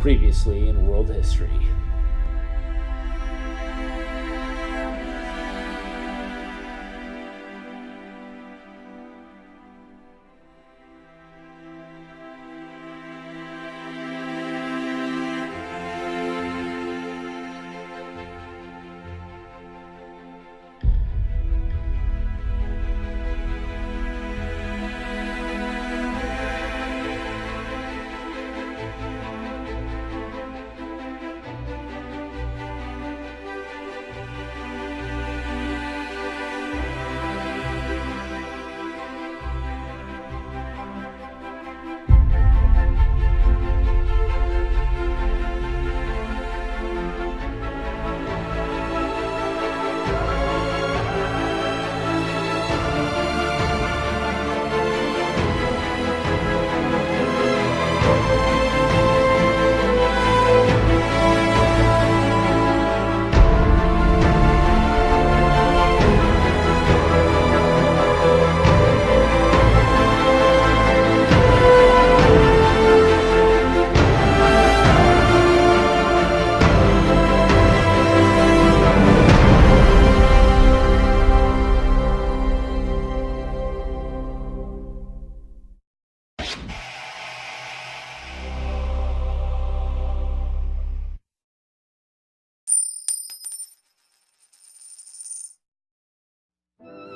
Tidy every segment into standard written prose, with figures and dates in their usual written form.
Previously in world history.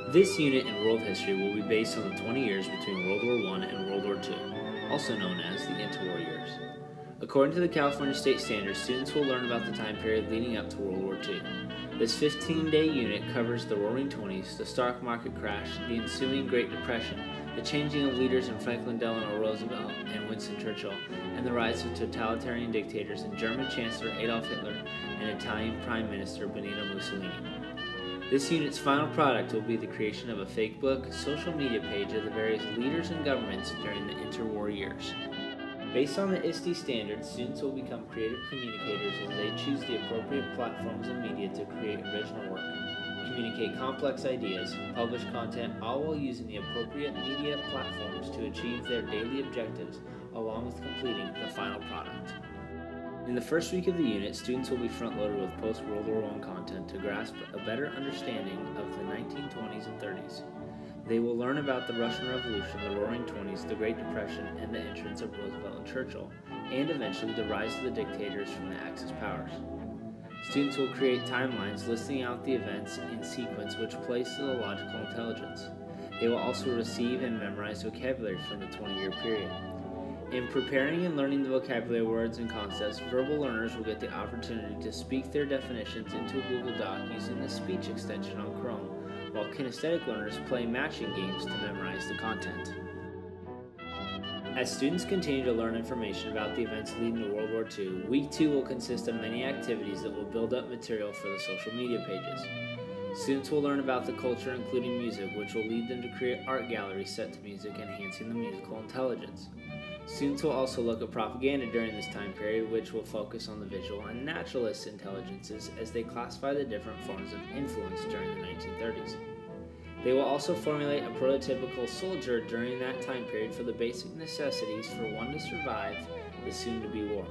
This unit in world history will be based on the 20 years between World War I and World War II, also known as the Interwar years. According to the California State Standards, students will learn about the time period leading up to World War II. This 15-day unit covers the Roaring Twenties, the stock market crash, the ensuing Great Depression, the changing of leaders in Franklin Delano Roosevelt and Winston Churchill, and the rise of totalitarian dictators in German Chancellor Adolf Hitler and Italian Prime Minister Benito Mussolini. This unit's final product will be the creation of a fake book, social media page of the various leaders and governments during the interwar years. Based on the ISTE standards, students will become creative communicators as they choose the appropriate platforms and media to create original work, communicate complex ideas, publish content, all while using the appropriate media platforms to achieve their daily objectives, along with completing the final product. In the first week of the unit, students will be front-loaded with post-World War I content to grasp a better understanding of the 1920s and 30s. They will learn about the Russian Revolution, the Roaring Twenties, the Great Depression, and the entrance of Roosevelt and Churchill, and eventually the rise of the dictators from the Axis powers. Students will create timelines listing out the events in sequence which plays to the logical intelligence. They will also receive and memorize vocabulary from the 20-year period. In preparing and learning the vocabulary words and concepts, verbal learners will get the opportunity to speak their definitions into a Google Doc using the speech extension on Chrome, while kinesthetic learners play matching games to memorize the content. As students continue to learn information about the events leading to World War II, Week 2 will consist of many activities that will build up material for the social media pages. Students will learn about the culture, including music, which will lead them to create art galleries set to music, enhancing the musical intelligence. Students will also look at propaganda during this time period, which will focus on the visual and naturalist intelligences as they classify the different forms of influence during the 1930s. They will also formulate a prototypical soldier during that time period for the basic necessities for one to survive the soon-to-be war.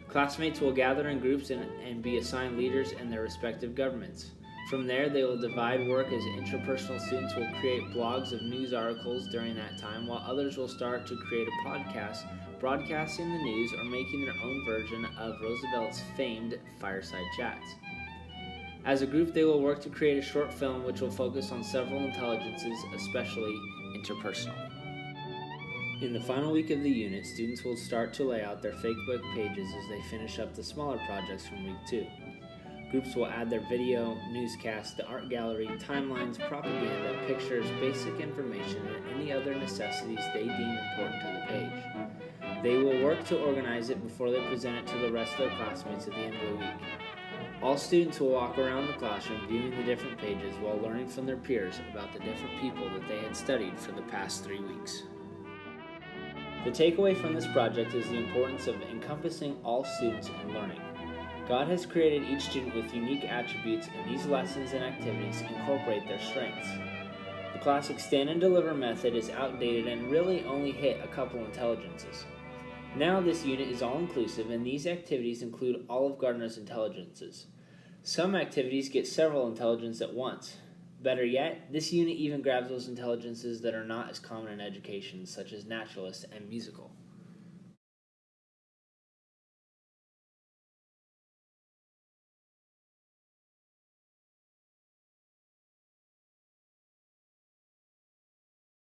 Classmates will gather in groups and be assigned leaders in their respective governments. From there, they will divide work as interpersonal students will create blogs of news articles during that time, while others will start to create a podcast, broadcasting the news or making their own version of Roosevelt's famed fireside chats. As a group, they will work to create a short film which will focus on several intelligences, especially interpersonal. In the final week of the unit, students will start to lay out their fake book pages as they finish up the smaller projects from week 2. Groups will add their video, newscast, the art gallery, timelines, propaganda, pictures, basic information, and any other necessities they deem important to the page. They will work to organize it before they present it to the rest of their classmates at the end of the week. All students will walk around the classroom viewing the different pages while learning from their peers about the different people that they had studied for the past 3 weeks. The takeaway from this project is the importance of encompassing all students in learning. God has created each student with unique attributes, and these lessons and activities incorporate their strengths. The classic stand and deliver method is outdated and really only hit a couple intelligences. Now this unit is all-inclusive, and these activities include all of Gardner's intelligences. Some activities get several intelligences at once. Better yet, this unit even grabs those intelligences that are not as common in education, such as naturalist and musical.